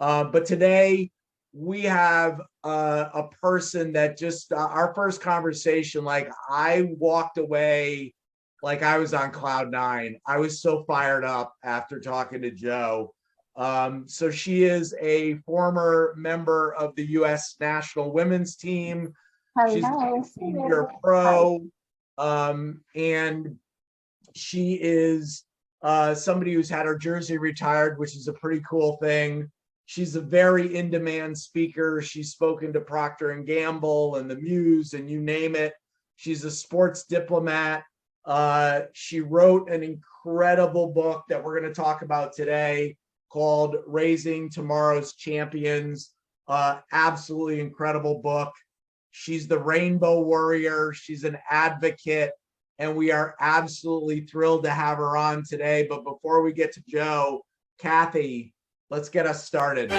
But today we have a person that just our first conversation, like I walked away like I was on cloud nine. I was so fired up after talking to Joe. So she is a former member of the U.S. national women's team. She's a Hello. 15-year pro, and she is somebody who's had her jersey retired, which is a pretty cool thing. She's a very in-demand speaker. She's spoken to Procter and Gamble and the Muse and you name it. She's a sports diplomat. She wrote an incredible book that we're going to talk about today called Raising Tomorrow's Champions. Absolutely incredible book. She's the Rainbow Warrior. She's an advocate, and we are absolutely thrilled to have her on today. But before we get to Joe, Kathy, let's get us started.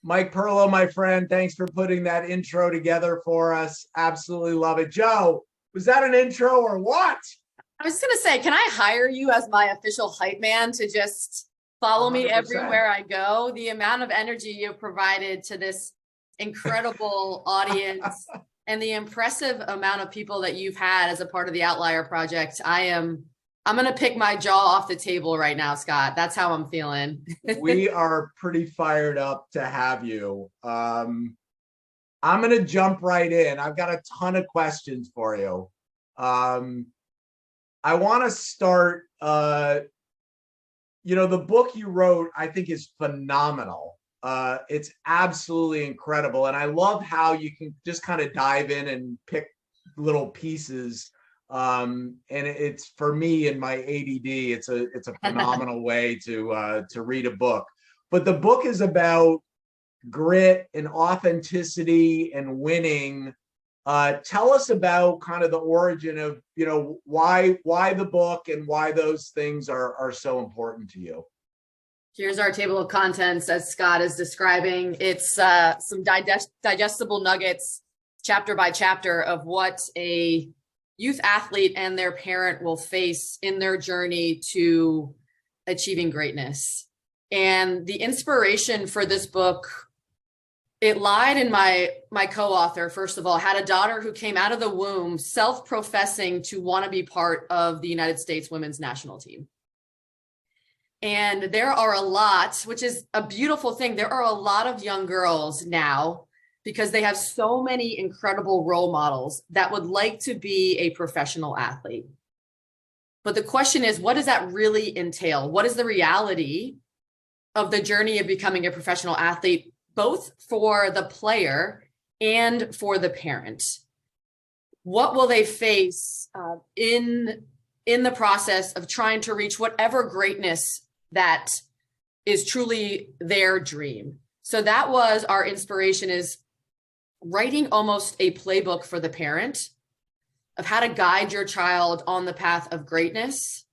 Mike Perlow, my friend, thanks for putting that intro together for us. Absolutely love it. Joe, was that an intro or what? I was going to say, can I hire you as my official hype man to just follow 100%. Me everywhere I go? The amount of energy you've provided to this incredible audience and the impressive amount of people that you've had as a part of the Outlier Project. I'm going to pick my jaw off the table right now, Scott. That's how I'm feeling. We are pretty fired up to have you. I'm going to jump right in. I've got a ton of questions for you. I want to start, the book you wrote, I think is phenomenal. It's absolutely incredible. And I love how you can just kind of dive in and pick little pieces. And it's, for me and my ADD, it's a phenomenal way to read a book. But the book is about grit and authenticity and winning. Tell us about kind of the origin of, why the book and why those things are so important to you. Here's our table of contents as Scott is describing. It's some digestible nuggets, chapter by chapter, of what a youth athlete and their parent will face in their journey to achieving greatness. And the inspiration for this book, it lied in my co-author. First of all, had a daughter who came out of the womb self-professing to want to be part of the United States women's national team. And there are a lot, which is a beautiful thing. There are a lot of young girls now, because they have so many incredible role models that would like to be a professional athlete. But the question is, what does that really entail? What is the reality of the journey of becoming a professional athlete, both for the player and for the parent? What will they face in the process of trying to reach whatever greatness that is truly their dream? So that was our inspiration, is writing almost a playbook for the parent of how to guide your child on the path of greatness.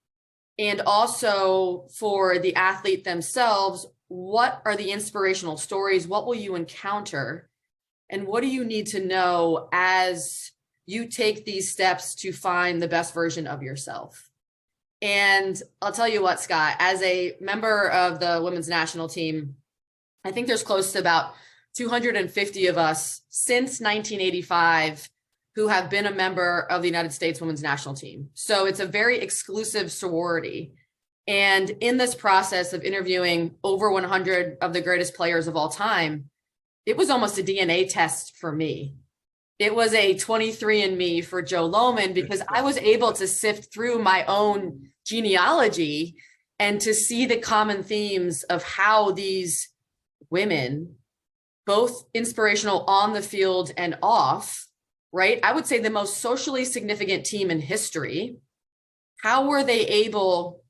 And also for the athlete themselves, what are the inspirational stories? What will you encounter? And what do you need to know as you take these steps to find the best version of yourself? And I'll tell you what, Scott, as a member of the women's national team, I think there's close to about 250 of us since 1985 who have been a member of the United States women's national team. So it's a very exclusive sorority. And in this process of interviewing over 100 of the greatest players of all time, it was almost a DNA test for me. It was a 23andMe for Joe Lohman, because I was able to sift through my own genealogy and to see the common themes of how these women, both inspirational on the field and off, right? I would say the most socially significant team in history. How were they able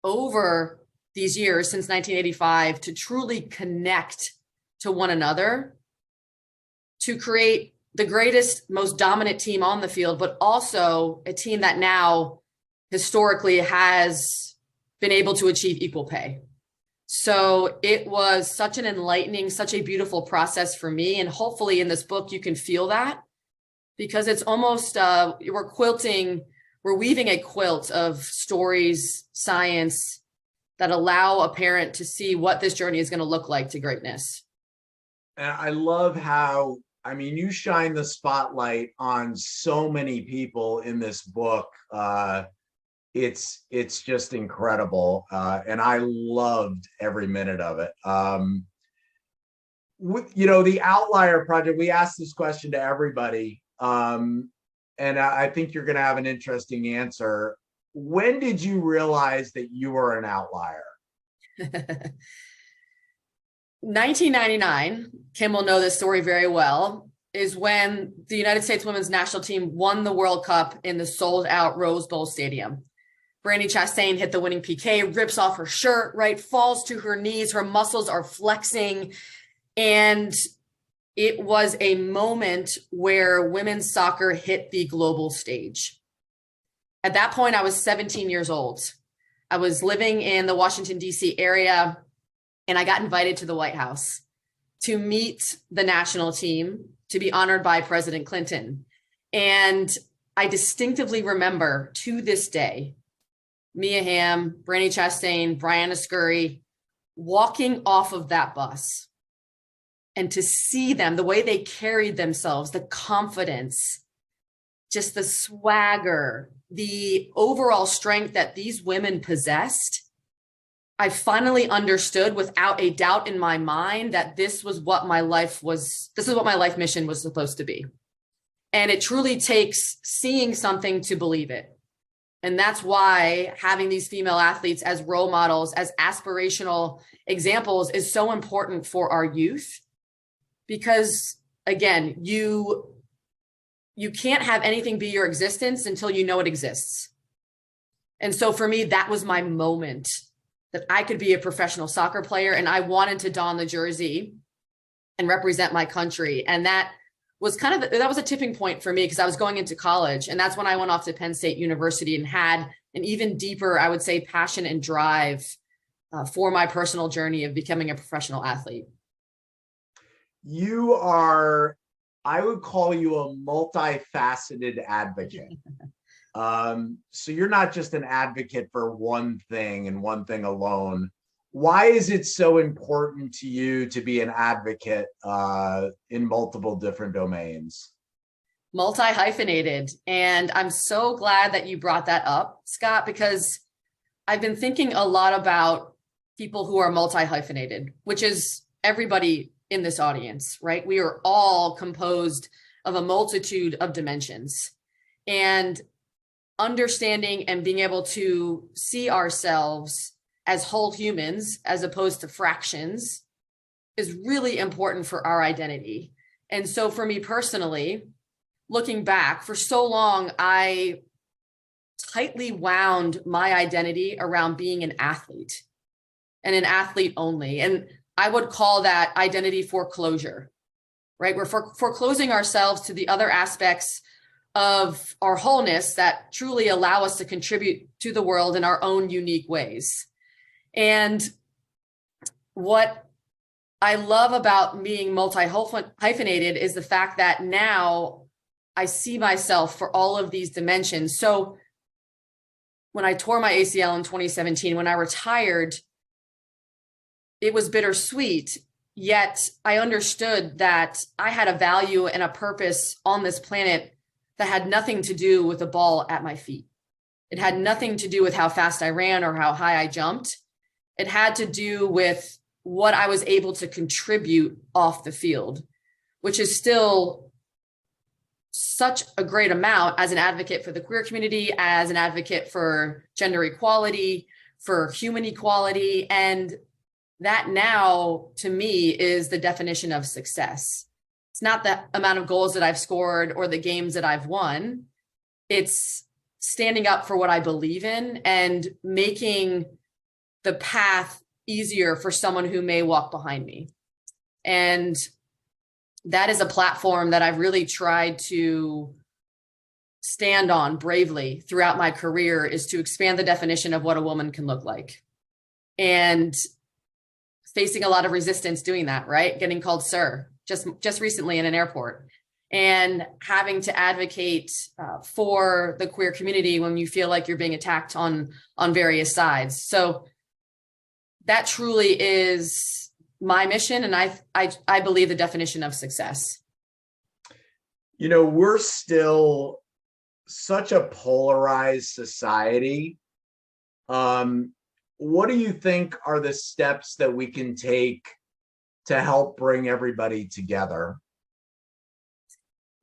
over these years since 1985 to truly connect to one another, to create the greatest, most dominant team on the field, but also a team that now historically has been able to achieve equal pay? So it was such an enlightening, such a beautiful process for me. And hopefully in this book, you can feel that, because it's almost, we're weaving a quilt of stories, science, that allow a parent to see what this journey is going to look like to greatness. And I love how, I mean, you shine the spotlight on so many people in this book. It's just incredible. And I loved every minute of it. The Outlier Project, we asked this question to everybody. And I think you're going to have an interesting answer. When did you realize that you were an outlier? 1999, Kim will know this story very well, is when the United States women's national team won the World Cup in the sold-out Rose Bowl Stadium. Brandi Chastain hit the winning PK, rips off her shirt, right, falls to her knees, her muscles are flexing, and it was a moment where women's soccer hit the global stage. At that point, I was 17 years old. I was living in the Washington, D.C. area, and I got invited to the White House to meet the national team, to be honored by President Clinton. And I distinctively remember to this day, Mia Hamm, Brandi Chastain, Brianna Scurry walking off of that bus, and to see them, the way they carried themselves, the confidence, just the swagger, the overall strength that these women possessed. I finally understood without a doubt in my mind that this is what my life mission was supposed to be. And it truly takes seeing something to believe it. And that's why having these female athletes as role models, as aspirational examples, is so important for our youth. Because again, you can't have anything be your existence until you know it exists. And so for me, that was my moment that I could be a professional soccer player, and I wanted to don the jersey and represent my country. And that was a tipping point for me, because I was going into college, and that's when I went off to Penn State University and had an even deeper, I would say, passion and drive for my personal journey of becoming a professional athlete. You are, I would call you a multifaceted advocate. So you're not just an advocate for one thing and one thing alone. Why is it so important to you to be an advocate in multiple different domains? Multi-hyphenated. And I'm so glad that you brought that up, Scott, because I've been thinking a lot about people who are multi-hyphenated, which is everybody in this audience, right? We are all composed of a multitude of dimensions. And understanding and being able to see ourselves as whole humans as opposed to fractions is really important for our identity. And so for me personally, looking back, for so long, I tightly wound my identity around being an athlete, and an athlete only. And I would call that identity foreclosure, right? We're foreclosing ourselves to the other aspects of our wholeness that truly allow us to contribute to the world in our own unique ways. And what I love about being multi-hyphenated is the fact that now I see myself for all of these dimensions. So when I tore my ACL in 2017, when I retired, it was bittersweet, yet I understood that I had a value and a purpose on this planet that had nothing to do with the ball at my feet. It had nothing to do with how fast I ran or how high I jumped. It had to do with what I was able to contribute off the field, which is still such a great amount as an advocate for the queer community, as an advocate for gender equality, for human equality. And that now, to me, is the definition of success. It's not the amount of goals that I've scored or the games that I've won. It's standing up for what I believe in and making the path easier for someone who may walk behind me. And that is a platform that I've really tried to stand on bravely throughout my career, is to expand the definition of what a woman can look like. And facing a lot of resistance doing that, right? Getting called sir just recently in an airport, and having to advocate for the queer community when you feel like you're being attacked on various sides. So that truly is my mission, and I believe the definition of success. You know, we're still such a polarized society. What do you think are the steps that we can take to help bring everybody together?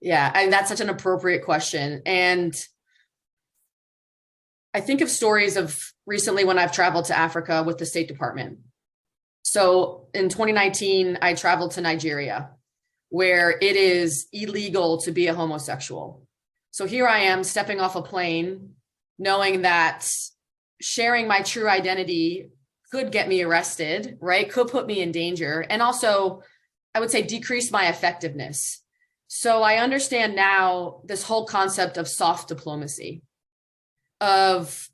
Yeah, and that's such an appropriate question. And I think of stories of recently when I've traveled to Africa with the State Department. So in 2019, I traveled to Nigeria, where it is illegal to be a homosexual. So here I am stepping off a plane, knowing that sharing my true identity could get me arrested, right? Could put me in danger. And also, I would say, decrease my effectiveness. So I understand now this whole concept of soft diplomacy, of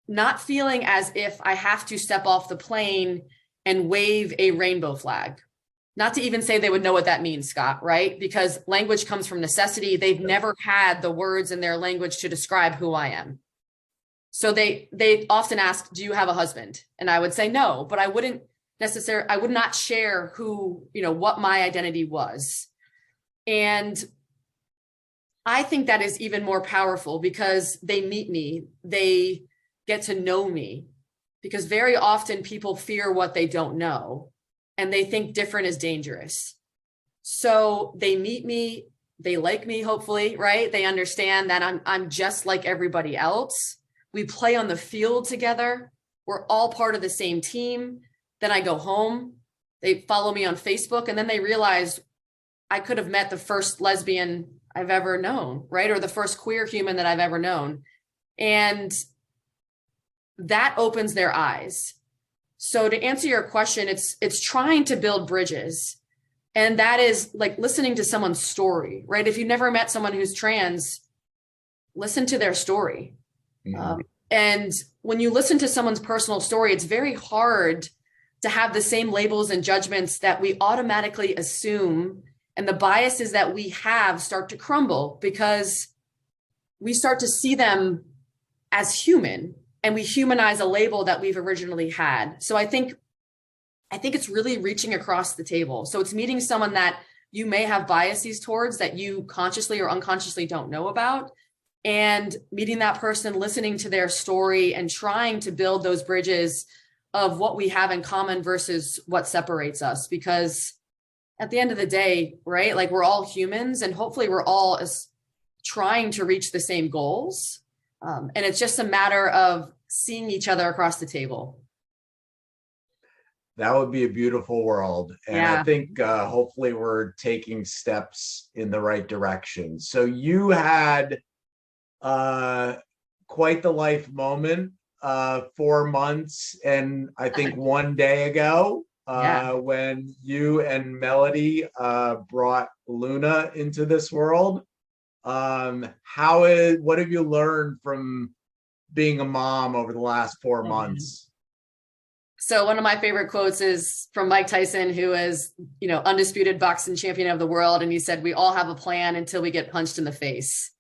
not feeling as if I have to step off the plane and wave a rainbow flag. Not to even say they would know what that means, Scott, right? Because language comes from necessity. They've never had the words in their language to describe who I am. So they often ask, do you have a husband? And I would say no, but I would not share what my identity was. And I think that is even more powerful because they meet me, they get to know me, because very often people fear what they don't know and they think different is dangerous. So they meet me, they like me, hopefully, right? They understand that I'm just like everybody else. We play on the field together. We're all part of the same team. Then I go home, they follow me on Facebook, and then they realize I could have met the first lesbian I've ever known, right? Or the first queer human that I've ever known. And that opens their eyes. So to answer your question, it's trying to build bridges. And that is like listening to someone's story, right? If you've never met someone who's trans, listen to their story. Mm-hmm. And when you listen to someone's personal story, it's very hard to have the same labels and judgments that we automatically assume, and the biases that we have start to crumble because we start to see them as human, and we humanize a label that we've originally had. So I think it's really reaching across the table. So it's meeting someone that you may have biases towards that you consciously or unconsciously don't know about, and meeting that person, listening to their story, and trying to build those bridges of what we have in common versus what separates us. Because at the end of the day, right, like we're all humans, and hopefully we're all trying to reach the same goals. And it's just a matter of seeing each other across the table. That would be a beautiful world. And yeah. I think hopefully we're taking steps in the right direction. So you had quite the life moment 4 months and I think 1 day ago when you and Melody brought Luna into this world. What have you learned from being a mom over the last 4 months? So one of my favorite quotes is from Mike Tyson, who is, undisputed boxing champion of the world. And he said, "We all have a plan until we get punched in the face."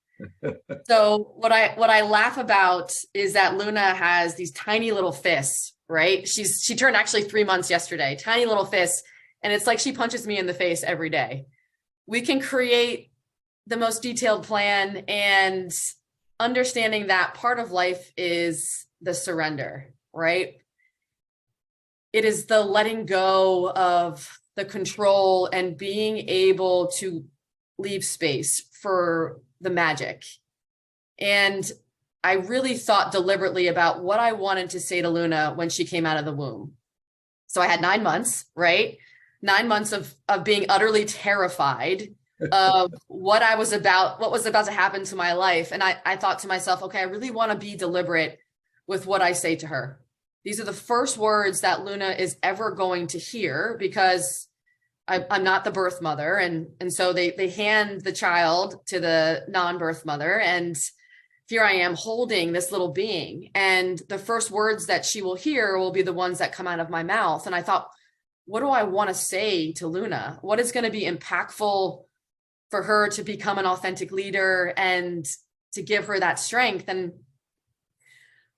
So what I laugh about is that Luna has these tiny little fists, right? She turned actually 3 months yesterday, tiny little fists. And it's like she punches me in the face every day. We can create the most detailed plan and understanding that part of life is the surrender, right? It is the letting go of the control and being able to leave space for the magic. And I really thought deliberately about what I wanted to say to Luna when she came out of the womb. So I had 9 months, right? 9 months of being utterly terrified of what was about to happen to my life. And I thought to myself, okay, I really want to be deliberate with what I say to her. These are the first words that Luna is ever going to hear, because I'm not the birth mother. And so they hand the child to the non-birth mother. And here I am holding this little being. And the first words that she will hear will be the ones that come out of my mouth. And I thought, what do I want to say to Luna? What is going to be impactful for her to become an authentic leader and to give her that strength? And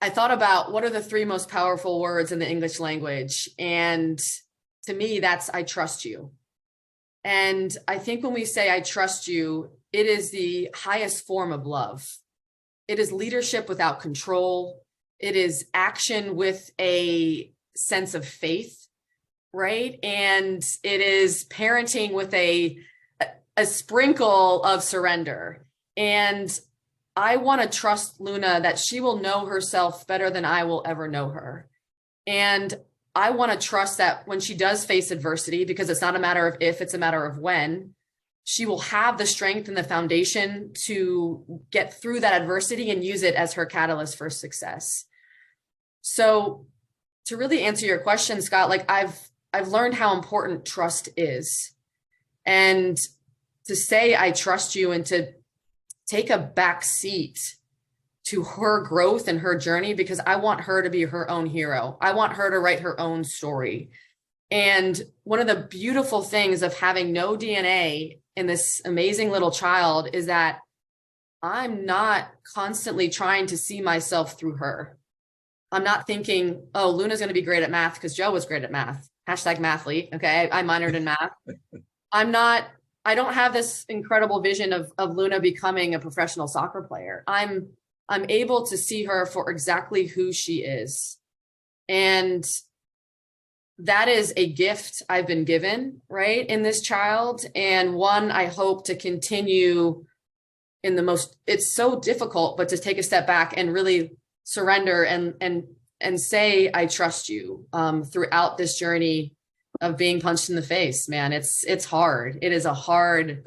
I thought about, what are the 3 most powerful words in the English language? And to me, that's I trust you. And I think when we say I trust you, it is the highest form of love. It is leadership without control. It is action with a sense of faith, right? And it is parenting with a sprinkle of surrender. And I want to trust Luna that she will know herself better than I will ever know her. And I want to trust that when she does face adversity, because it's not a matter of if, it's a matter of when, she will have the strength and the foundation to get through that adversity and use it as her catalyst for success. So to really answer your question, Scott, like I've learned how important trust is. And to say I trust you and to take a back seat to her growth and her journey, because I want her to be her own hero. I want her to write her own story. And one of the beautiful things of having no DNA in this amazing little child is that I'm not constantly trying to see myself through her. I'm not thinking, oh, Luna's going to be great at math because Joe was great at math. #mathlete. Okay. I minored in math. I don't have this incredible vision of Luna becoming a professional soccer player. I'm able to see her for exactly who she is. And that is a gift I've been given, right, in this child. And one I hope to continue in it's so difficult, but to take a step back and really surrender and say, I trust you throughout this journey of being punched in the face, man. It's hard. It is a hard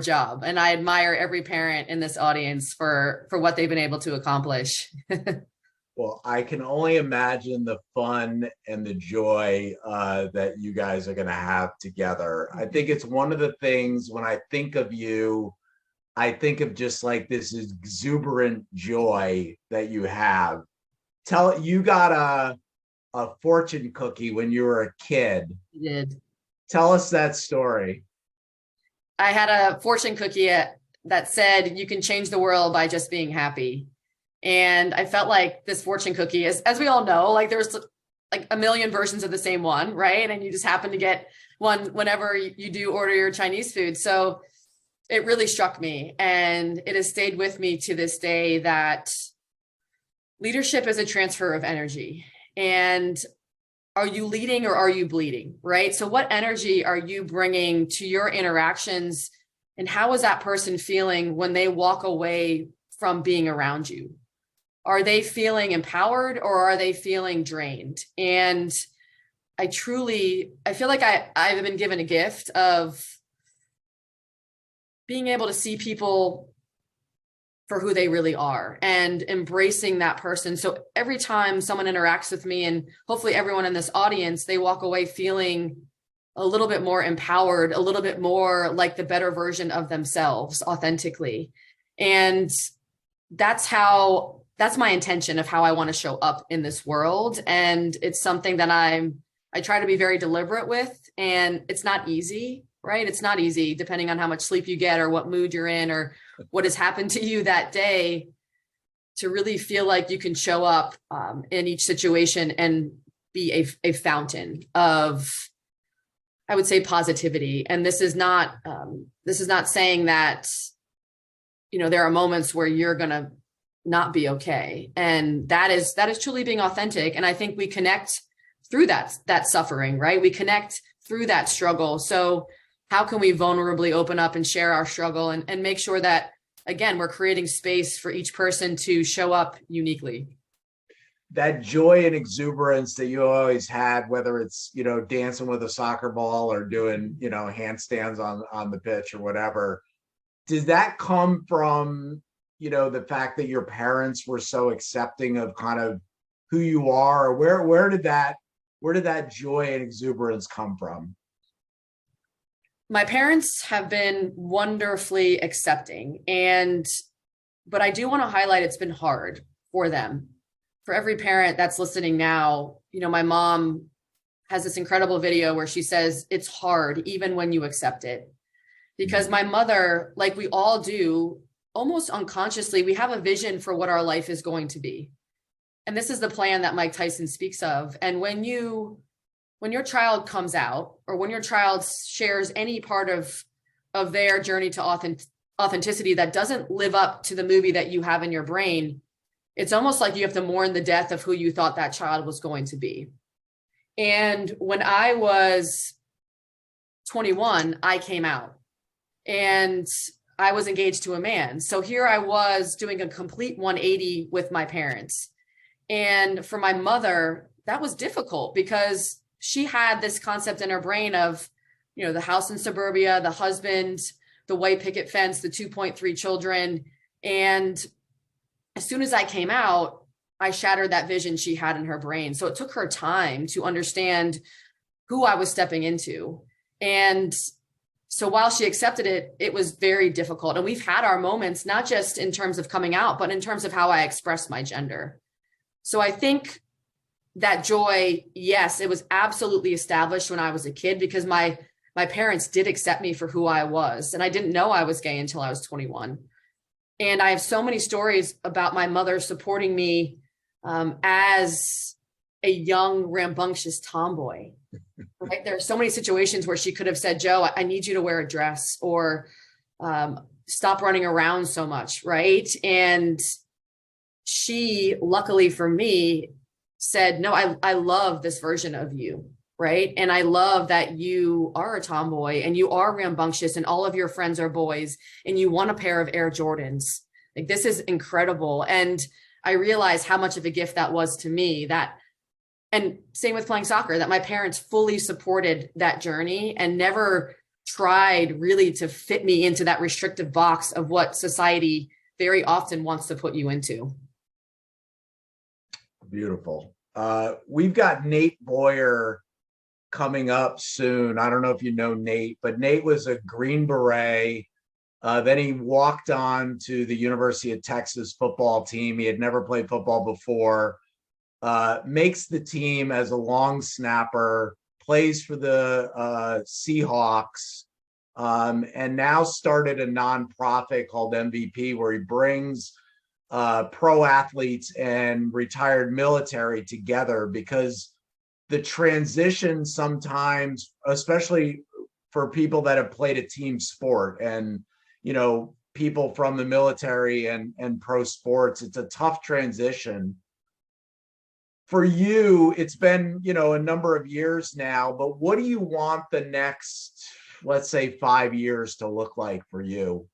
job. And I admire every parent in this audience for what they've been able to accomplish. Well, I can only imagine the fun and the joy that you guys are going to have together. I think it's one of the things when I think of you, I think of just like this exuberant joy that you have. You got a fortune cookie when you were a kid. I did. Tell us that story. I had a fortune cookie that said, you can change the world by just being happy. And I felt like this fortune cookie, as we all know, like there's like a million versions of the same one, right? And you just happen to get one whenever you do order your Chinese food. So it really struck me, and it has stayed with me to this day that leadership is a transfer of energy. And are you leading or are you bleeding, right? So what energy are you bringing to your interactions, and how is that person feeling when they walk away from being around you? Are they feeling empowered or are they feeling drained? And I feel like I've been given a gift of being able to see people for who they really are and embracing that person. So every time someone interacts with me, and hopefully everyone in this audience, they walk away feeling a little bit more empowered, a little bit more like the better version of themselves authentically. And that's my intention of how I want to show up in this world. And it's something that I try to be very deliberate with, and it's not easy, right? It's not easy depending on how much sleep you get or what mood you're in or what has happened to you that day, to really feel like you can show up in each situation and be a fountain of, I would say, positivity. And this is not saying that, there are moments where you're going to not be okay. And that is truly being authentic. And I think we connect through that suffering, right? We connect through that struggle. So how can we vulnerably open up and share our struggle and make sure that, again, we're creating space for each person to show up uniquely? That joy and exuberance that you always had, whether it's, dancing with a soccer ball or doing, handstands on the pitch or whatever, does that come from, the fact that your parents were so accepting of kind of who you are? Or where did that joy and exuberance come from? My parents have been wonderfully accepting, but I do want to highlight it's been hard for them. For every parent that's listening now, my mom has this incredible video where she says it's hard even when you accept it. Because my mother, like we all do, almost unconsciously, we have a vision for what our life is going to be. And this is the plan that Mike Tyson speaks of. And when your child comes out, or when your child shares any part of their journey to authenticity that doesn't live up to the movie that you have in your brain, it's almost like you have to mourn the death of who you thought that child was going to be. And when I was 21, I came out and I was engaged to a man. So here I was doing a complete 180 with my parents. And for my mother, that was difficult because she had this concept in her brain of, the house in suburbia, the husband, the white picket fence, the 2.3 children. And as soon as I came out, I shattered that vision she had in her brain. So it took her time to understand who I was stepping into. And so while she accepted it, it was very difficult. And we've had our moments, not just in terms of coming out, but in terms of how I express my gender. So I think that joy, yes, it was absolutely established when I was a kid because my parents did accept me for who I was. And I didn't know I was gay until I was 21. And I have so many stories about my mother supporting me as a young, rambunctious tomboy. Right? There are so many situations where she could have said, Joe, I need you to wear a dress, or stop running around so much. Right. And she, luckily for me, said, no, I love this version of you. Right. And I love that you are a tomboy and you are rambunctious and all of your friends are boys and you want a pair of Air Jordans. Like, this is incredible. And I realized how much of a gift that was to me, and same with playing soccer, that my parents fully supported that journey and never tried really to fit me into that restrictive box of what society very often wants to put you into. Beautiful. We've got Nate Boyer coming up soon. I don't know if you know Nate, but Nate was a Green Beret. Then he walked on to the University of Texas football team. He had never played football before. Makes the team as a long snapper, plays for the Seahawks, and now started a nonprofit called MVP, where he brings pro athletes and retired military together, because the transition sometimes, especially for people that have played a team sport and, people from the military and pro sports, it's a tough transition. For you, it's been, a number of years now, but what do you want the next, let's say, 5 years to look like for you?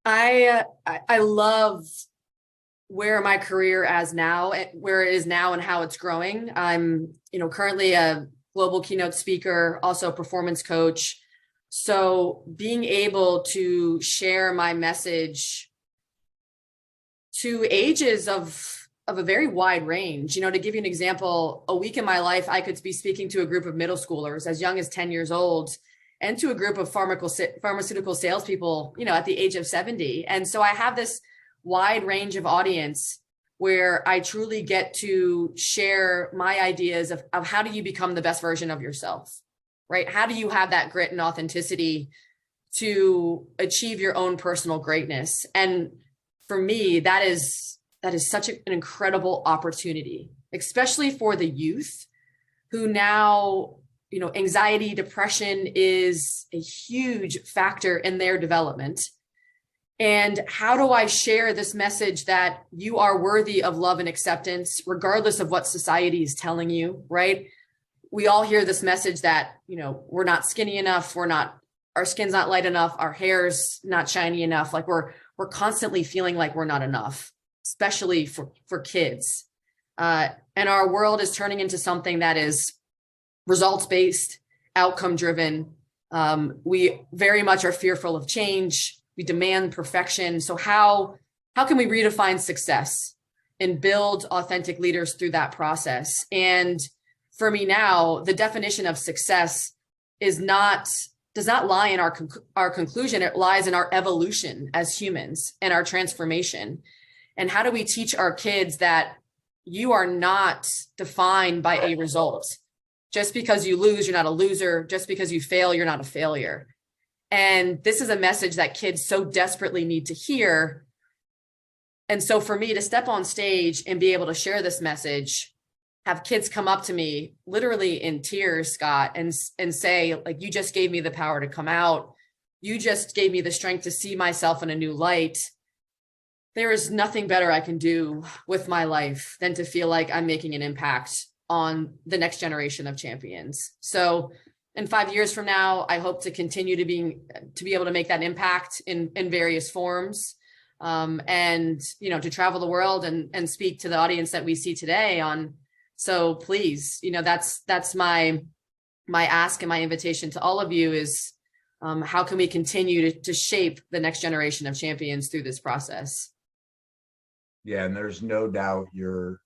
I love where my career where it is now and how it's growing. I'm, currently a global keynote speaker, also a performance coach. So being able to share my message to ages of a very wide range. To give you an example, a week in my life, I could be speaking to a group of middle schoolers as young as 10 years old, and to a group of pharmaceutical salespeople, at the age of 70. And so I have this wide range of audience where I truly get to share my ideas of how do you become the best version of yourself, right? How do you have that grit and authenticity to achieve your own personal greatness? And for me, that is such an incredible opportunity, especially for the youth who now, anxiety, depression is a huge factor in their development. And how do I share this message that you are worthy of love and acceptance, regardless of what society is telling you, right? We all hear this message that, we're not skinny enough, our skin's not light enough, our hair's not shiny enough. Like we're constantly feeling like we're not enough, especially for kids. And our world is turning into something that is results-based, outcome-driven. We very much are fearful of change. We demand perfection. So how can we redefine success and build authentic leaders through that process? And for me now, the definition of success does not lie in our conclusion. It lies in our evolution as humans and our transformation. And how do we teach our kids that you are not defined by a result? Just because you lose, you're not a loser. Just because you fail, you're not a failure. And this is a message that kids so desperately need to hear. And so for me to step on stage and be able to share this message, have kids come up to me literally in tears, Scott, and say, like, you just gave me the power to come out. You just gave me the strength to see myself in a new light. There is nothing better I can do with my life than to feel like I'm making an impact on the next generation of champions. So in 5 years from now, I hope to continue to be able to make that impact in various forms, and to travel the world and speak to the audience that we see today on. So please, that's my ask and my invitation to all of you is, how can we continue to shape the next generation of champions through this process? Yeah, and there's no doubt you've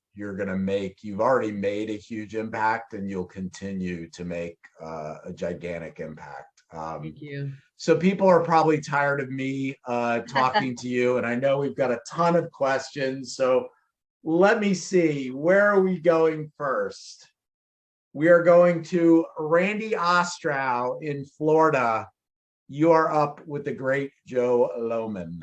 already made a huge impact, and you'll continue to make a gigantic impact. Thank you. So people are probably tired of me talking to you, and I know we've got a ton of questions. So let me see, where are we going first? We are going to Randy Ostrow in Florida. You are up with the great Joe Lohman.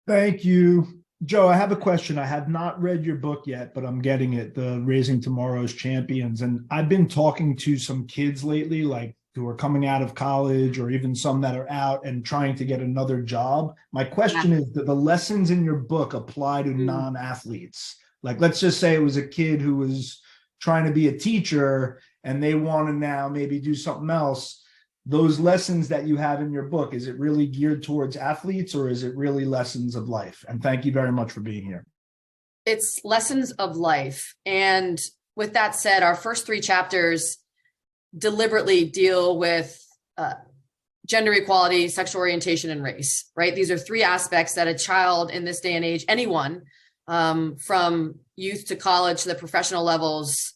Thank you. Joe, I have a question. I have not read your book yet, but I'm getting it, the Raising Tomorrow's Champions. And I've been talking to some kids lately, like who are coming out of college or even some that are out and trying to get another job. My question is, do the lessons in your book apply to non-athletes? Like, let's just say it was a kid who was trying to be a teacher and they want to now maybe do something else. Those lessons that you have in your book, is it really geared towards athletes or is it really lessons of life? And thank you very much for being here. It's lessons of life. And with that said, our first 3 chapters deliberately deal with gender equality, sexual orientation, and race, right? These are 3 aspects that a child in this day and age, anyone from youth to college to the professional levels,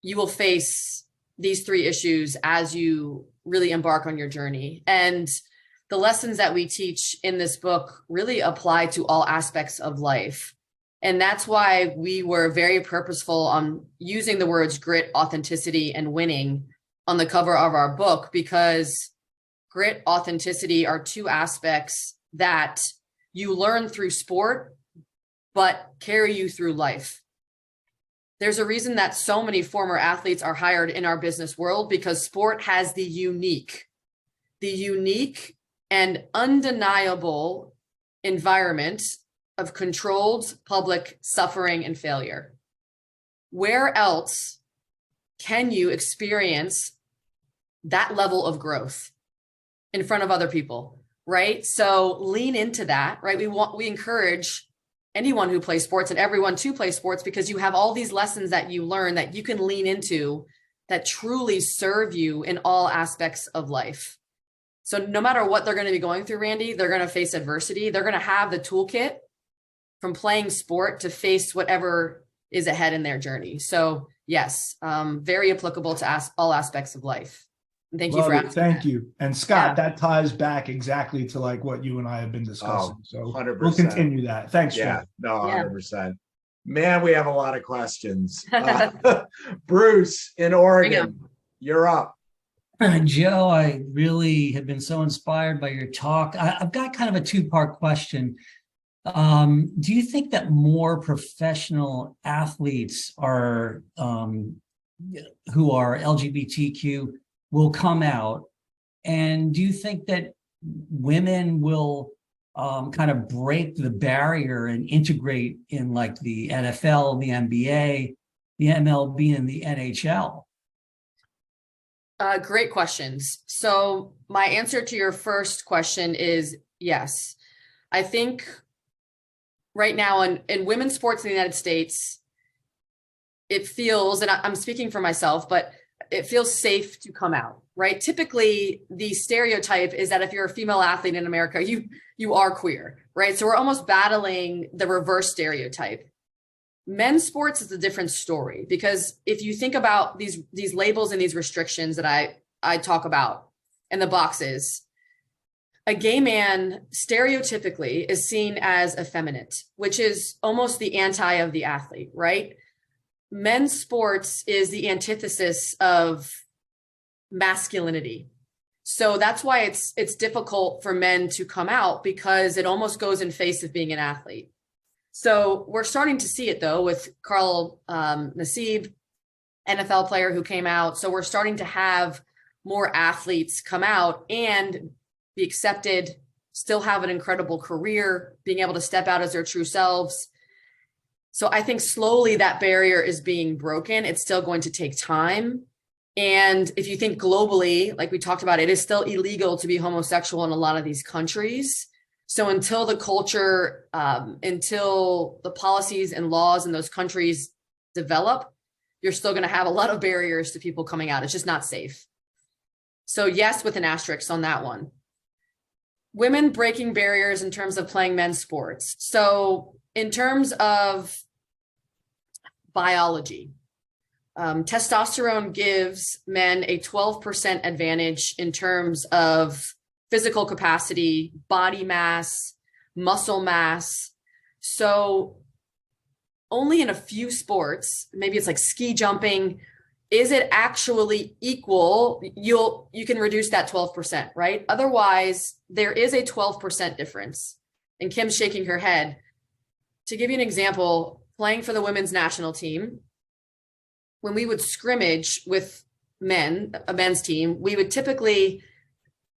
you will face these 3 issues as you really embark on your journey. And the lessons that we teach in this book really apply to all aspects of life. And that's why we were very purposeful on using the words grit, authenticity, and winning on the cover of our book, because grit, authenticity are 2 aspects that you learn through sport, but carry you through life. There's a reason that so many former athletes are hired in our business world, because sport has the unique and undeniable environment of controlled public suffering and failure. Where else can you experience that level of growth in front of other people, right? So lean into that, right? We encourage anyone who plays sports and everyone to play sports, because you have all these lessons that you learn that you can lean into that truly serve you in all aspects of life. So no matter what they're going to be going through, Randy, they're going to face adversity. They're going to have the toolkit from playing sport to face whatever is ahead in their journey. So yes, very applicable to all aspects of life. And thank you for asking. Thank you. And Scott, that ties back exactly to like what you and I have been discussing. So 100%. We'll continue that. Thanks, Yeah, Joe. no, 100%. Man, we have a lot of questions. Bruce in Oregon, you're up. Joe, I really have been so inspired by your talk. I've got kind of a 2-part question. Do you think that more professional athletes are who are LGBTQ will come out? And do you think that women will kind of break the barrier and integrate in like the NFL, the NBA, the MLB, and the NHL? Great questions. So my answer to your first question is yes. I think right now in women's sports in the United States, it feels, and I'm speaking for myself, but it feels safe to come out, right? Typically, the stereotype is that if you're a female athlete in America, you are queer, right? So we're almost battling the reverse stereotype. Men's sports is a different story, because if you think about these labels and these restrictions that I talk about in the boxes, a gay man stereotypically is seen as effeminate, which is almost the anti of the athlete, right? Men's sports is the antithesis of masculinity. So that's why it's difficult for men to come out, because it almost goes in face of being an athlete. So we're starting to see it though with Carl Nassib, NFL player who came out. So we're starting to have more athletes come out and be accepted, still have an incredible career, being able to step out as their true selves. So I think slowly that barrier is being broken. It's still going to take time. And if you think globally, like we talked about, it is still illegal to be homosexual in a lot of these countries. So until the culture, until the policies and laws in those countries develop, you're still going to have a lot of barriers to people coming out. It's just not safe. So yes, with an asterisk on that one. Women breaking barriers in terms of playing men's sports. So in terms of biology, testosterone gives men a 12% advantage in terms of physical capacity, body mass, muscle mass. So only in a few sports, maybe it's like ski jumping, is it actually equal? You can reduce that 12%, right? Otherwise, there is a 12% difference. And Kim's shaking her head. To give you an example, playing for the women's national team, when we would scrimmage with men, a men's team, we would typically,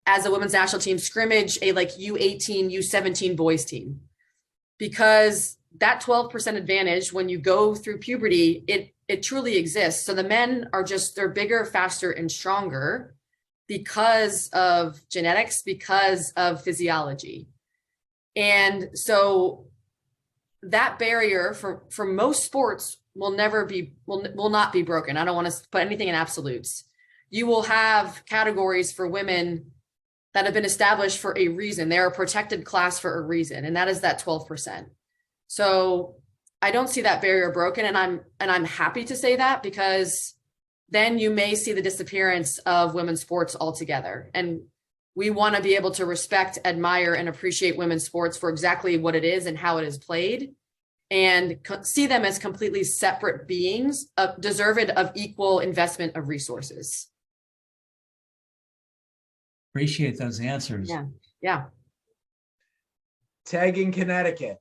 as a women's national team, scrimmage a like U18, U17 boys team, because that 12% advantage when you go through puberty, it truly exists. So the men are they're bigger, faster, and stronger because of genetics, because of physiology. And so that barrier for most sports will not be broken. I don't want to put anything in absolutes. You will have categories for women that have been established for a reason. They're a protected class for a reason, and that is that 12%. So I don't see that barrier broken, and I'm happy to say that, because then you may see the disappearance of women's sports altogether. And we want to be able to respect, admire, and appreciate women's sports for exactly what it is and how it is played, and see them as completely separate beings, deserved of equal investment of resources. Appreciate those answers. Yeah. Tag in Connecticut.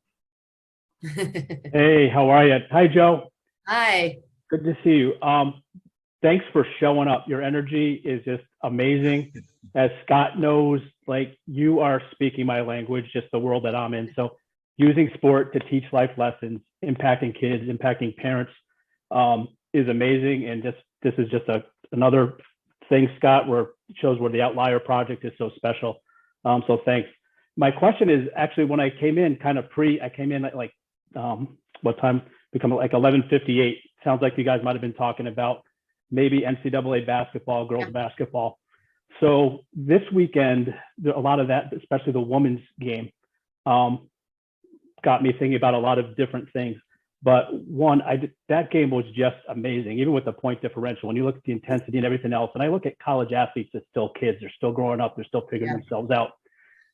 Hey, how are you? Hi, Joe. Hi. Good to see you. Thanks for showing up. Your energy is just amazing. As Scott knows, like, you are speaking my language, just the world that I'm in. So using sport to teach life lessons, impacting kids, impacting parents, is amazing. And this is just another thing, Scott, where it shows where the Outlier Project is so special. So thanks. My question is actually, when I came in I came in at like, what time? Become like 11:58. Sounds like you guys might've been talking about maybe NCAA basketball, girls basketball. So this weekend, a lot of that, especially the women's game, got me thinking about a lot of different things. But one, that game was just amazing, even with the point differential. When you look at the intensity and everything else, and I look at college athletes as still kids, they're still growing up, they're still figuring themselves out.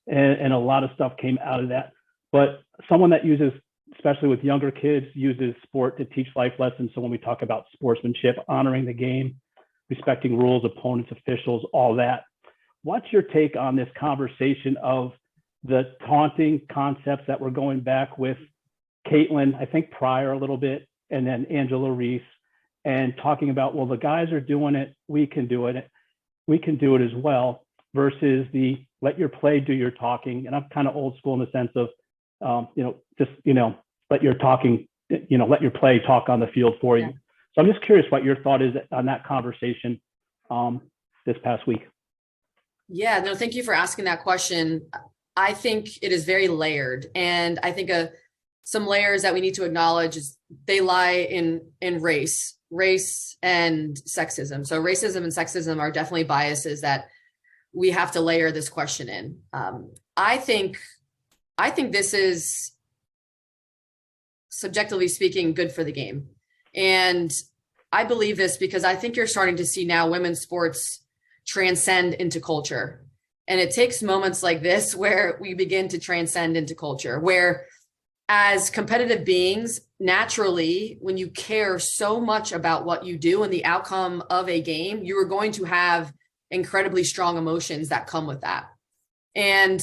And a lot of stuff came out of that. But someone that uses, especially with younger kids, uses sport to teach life lessons. So when we talk about sportsmanship, honoring the game, respecting rules, opponents, officials, all that. What's your take on this conversation of the taunting concepts that we're going back with Caitlin, I think prior a little bit, and then Angela Reese, and talking about, well, the guys are doing it, we can do it. We can do it as well. versus the let your play do your talking. And I'm kind of old school in the sense of, let your talking, let your play talk on the field for you. So I'm just curious what your thought is on that conversation this past week. Yeah, no, thank you for asking that question. I think it is very layered. And I think some layers that we need to acknowledge is they lie in race and sexism. So racism and sexism are definitely biases that we have to layer this question in. I think this is, subjectively speaking, good for the game. And I believe this because I think you're starting to see now women's sports transcend into culture. And it takes moments like this where we begin to transcend into culture, where as competitive beings, naturally, when you care so much about what you do and the outcome of a game, you are going to have incredibly strong emotions that come with that. And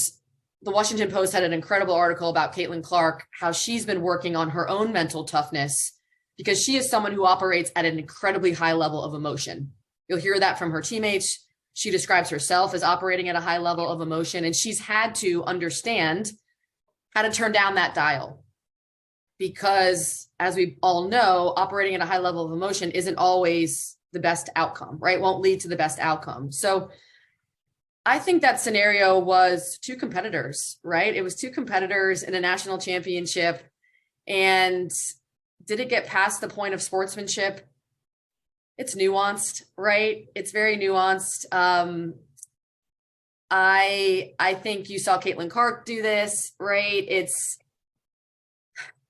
the Washington Post had an incredible article about Caitlin Clark, how she's been working on her own mental toughness because she is someone who operates at an incredibly high level of emotion. You'll hear that from her teammates. She describes herself as operating at a high level of emotion, and she's had to understand how to turn down that dial. Because as we all know, operating at a high level of emotion isn't always the best outcome, right? Won't lead to the best outcome. So I think that scenario was two competitors, right? It was two competitors in a national championship. And did it get past the point of sportsmanship? It's nuanced, right? It's very nuanced. I think you saw Caitlin Clark do this, right? It's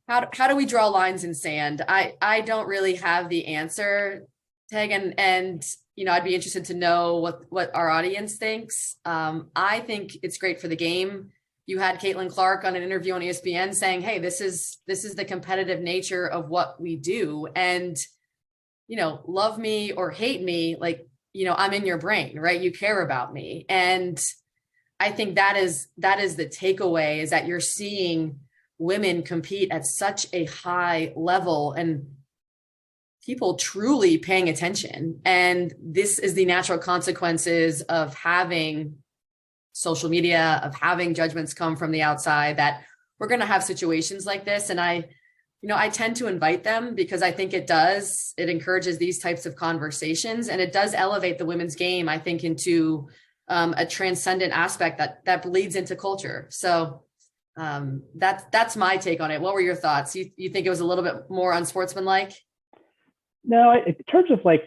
how do we draw lines in sand? I don't really have the answer, Teg, and I'd be interested to know what our audience thinks. I think it's great for the game. You had Caitlin Clark on an interview on ESPN saying, "Hey, this is the competitive nature of what we do, and love me or hate me, I'm in your brain, right? You care about me." And I think that is the takeaway, is that you're seeing women compete at such a high level and people truly paying attention. And this is the natural consequences of having social media, of having judgments come from the outside, that we're going to have situations like this. And I tend to invite them because I think it encourages these types of conversations, and it does elevate the women's game, I think, into a transcendent aspect that bleeds into culture. So that's my take on it. What were your thoughts? You think it was a little bit more unsportsmanlike? No, in terms of I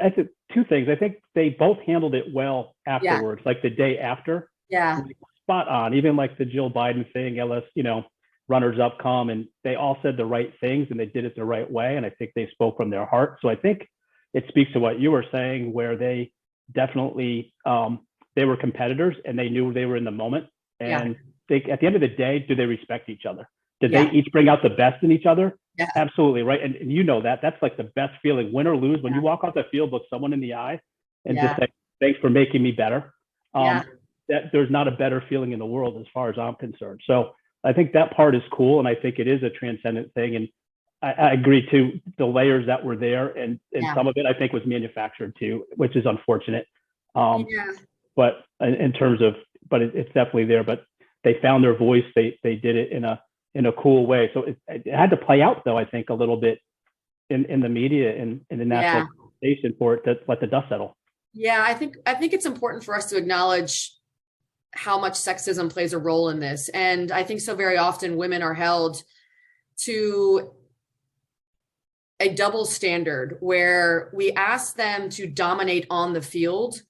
think two things. I think they both handled it well afterwards, like the day after. Yeah. Spot on. Even like the Jill Biden thing, runners up come, and they all said the right things and they did it the right way. And I think they spoke from their heart. So I think it speaks to what you were saying, where they definitely, they were competitors and they knew they were in the moment. And at the end of the day, do they respect each other? Did they each bring out the best in each other? Yeah. Absolutely. Right. And that's like the best feeling, win or lose, when you walk off the field, look someone in the eye and just say, "Thanks for making me better." That there's not a better feeling in the world as far as I'm concerned. So I think that part is cool. And I think it is a transcendent thing. And I agree too, the layers that were there, and some of it I think was manufactured too, which is unfortunate. But in terms of, it's definitely there, but they found their voice. They did it in a cool way. So it had to play out, though, I think, a little bit in the media and in the national conversation for it to let the dust settle. Yeah, I think it's important for us to acknowledge how much sexism plays a role in this. And I think so very often women are held to a double standard where we ask them to dominate on the field,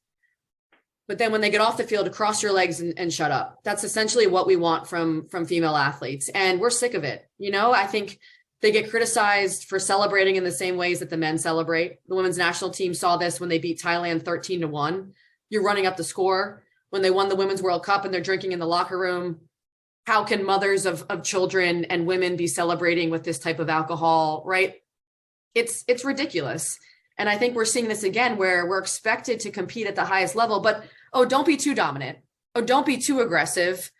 but then when they get off the field, to cross your legs and shut up. That's essentially what we want from female athletes. And we're sick of it. I think they get criticized for celebrating in the same ways that the men celebrate. The women's national team saw this when they beat Thailand 13-1. You're running up the score. When they won the Women's World Cup and they're drinking in the locker room, how can mothers of children and women be celebrating with this type of alcohol, right? It's ridiculous. And I think we're seeing this again, where we're expected to compete at the highest level, but, don't be too dominant. Don't be too aggressive.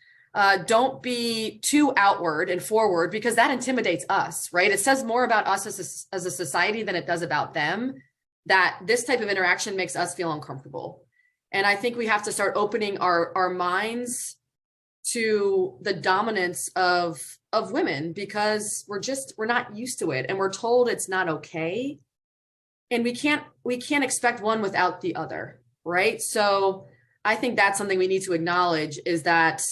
Don't be too outward and forward, because that intimidates us, right? It says more about us as a society than it does about them, that this type of interaction makes us feel uncomfortable. And I think we have to start opening our minds to the dominance of women, because we're not used to it, and we're told it's not okay. And we can't expect one without the other, right? So I think that's something we need to acknowledge, is that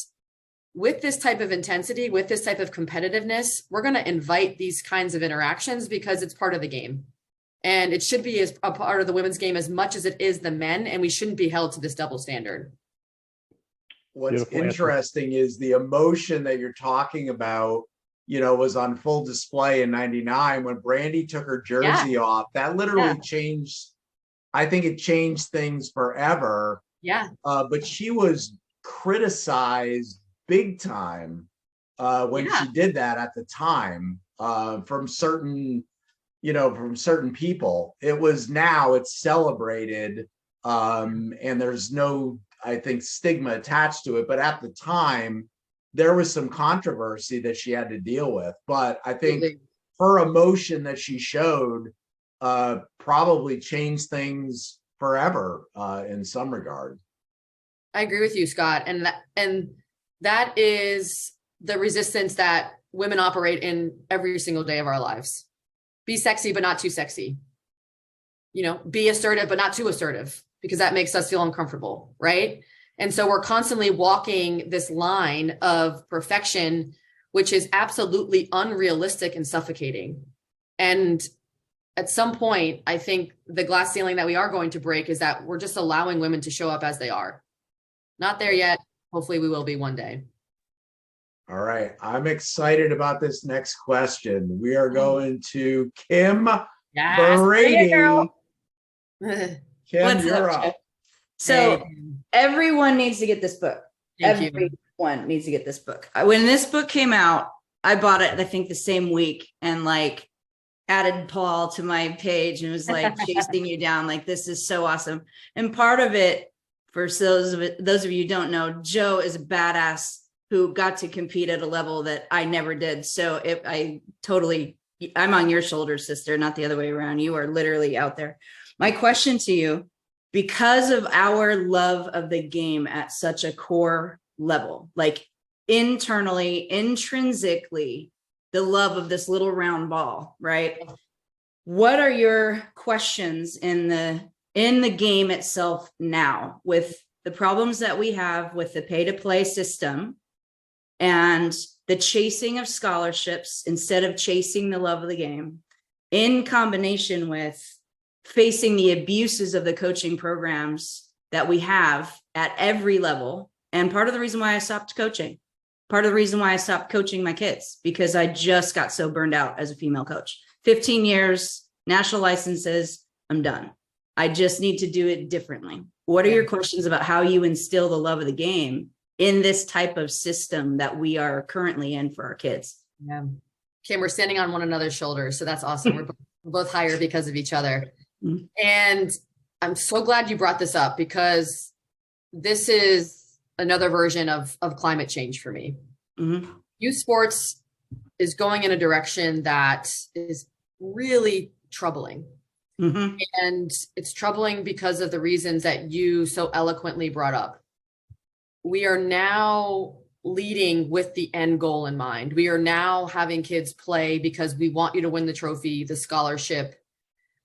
with this type of intensity, with this type of competitiveness, we're going to invite these kinds of interactions because it's part of the game. And it should be as a part of the women's game as much as it is the men, and we shouldn't be held to this double standard. What's Beautiful answer. interesting is the emotion that you're talking about, was on full display in '99 when Brandy took her jersey off. That literally changed. I think it changed things forever. Yeah. But she was criticized big time when she did that at the time from certain people. Now it's celebrated, and there's no, I think, stigma attached to it. But at the time, there was some controversy that she had to deal with. But I think her emotion that she showed probably changed things forever in some regard. I agree with you, Scott. And that is the resistance that women operate in every single day of our lives. Be sexy, but not too sexy. Be assertive, but not too assertive, because that makes us feel uncomfortable, right? And so we're constantly walking this line of perfection, which is absolutely unrealistic and suffocating. And at some point, I think the glass ceiling that we are going to break is that we're just allowing women to show up as they are. Not there yet. Hopefully we will be one day. All right. I'm excited about this next question. We are going to Kim Brady. Kim, you're up. So everyone needs to get this book. Everyone needs to get this book. When this book came out, I bought it, I think, the same week, and added Paul to my page and was chasing you down. This is so awesome. And part of it, for those of you who don't know, Joe is a badass who got to compete at a level that I never did. So I'm on your shoulders, sister, not the other way around. You are literally out there. My question to you, because of our love of the game at such a core level, internally, intrinsically, the love of this little round ball, right? What are your questions in the game itself now, with the problems that we have with the pay-to-play system and the chasing of scholarships instead of chasing the love of the game, in combination with facing the abuses of the coaching programs that we have at every level? And part of the reason why I stopped coaching, my kids, because I just got so burned out as a female coach. 15 years, national licenses, I'm done. I just need to do it differently. What are your questions about how you instill the love of the game in this type of system that we are currently in for our kids? Yeah. Kim, we're standing on one another's shoulders. So that's awesome. We're both higher because of each other. Mm-hmm. And I'm so glad you brought this up, because this is another version of climate change for me. Mm-hmm. Youth sports is going in a direction that is really troubling. Mm-hmm. And it's troubling because of the reasons that you so eloquently brought up. We are now leading with the end goal in mind. We are now having kids play because we want you to win the trophy, the scholarship,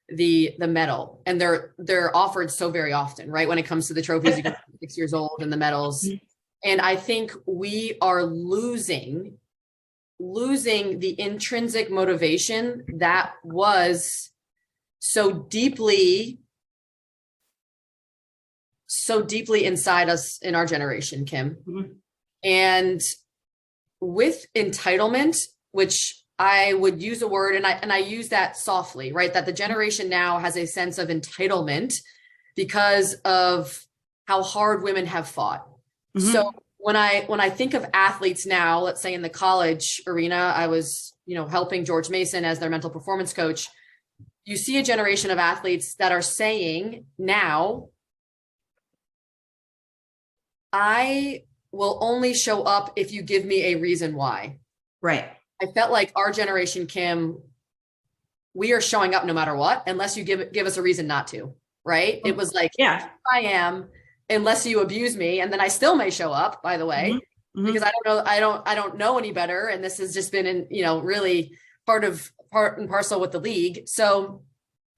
the medal. And they're offered so very often, right? When it comes to the trophies, you get 6 years old and the medals. And I think we are losing the intrinsic motivation that was so deeply inside us in our generation, Kim. Mm-hmm. And with entitlement, which I would use a word, and I use that softly, right? That the generation now has a sense of entitlement because of how hard women have fought. Mm-hmm. So when I think of athletes now, let's say in the college arena, I was, helping George Mason as their mental performance coach. You see a generation of athletes that are saying now, I will only show up if you give me a reason why. Right. I felt like our generation, Kim, we are showing up no matter what, unless you give us a reason not to, right? It was like, yeah, I am, unless you abuse me. And then I still may show up, by the way, because I don't know any better. And this has just been really part and parcel with the league. So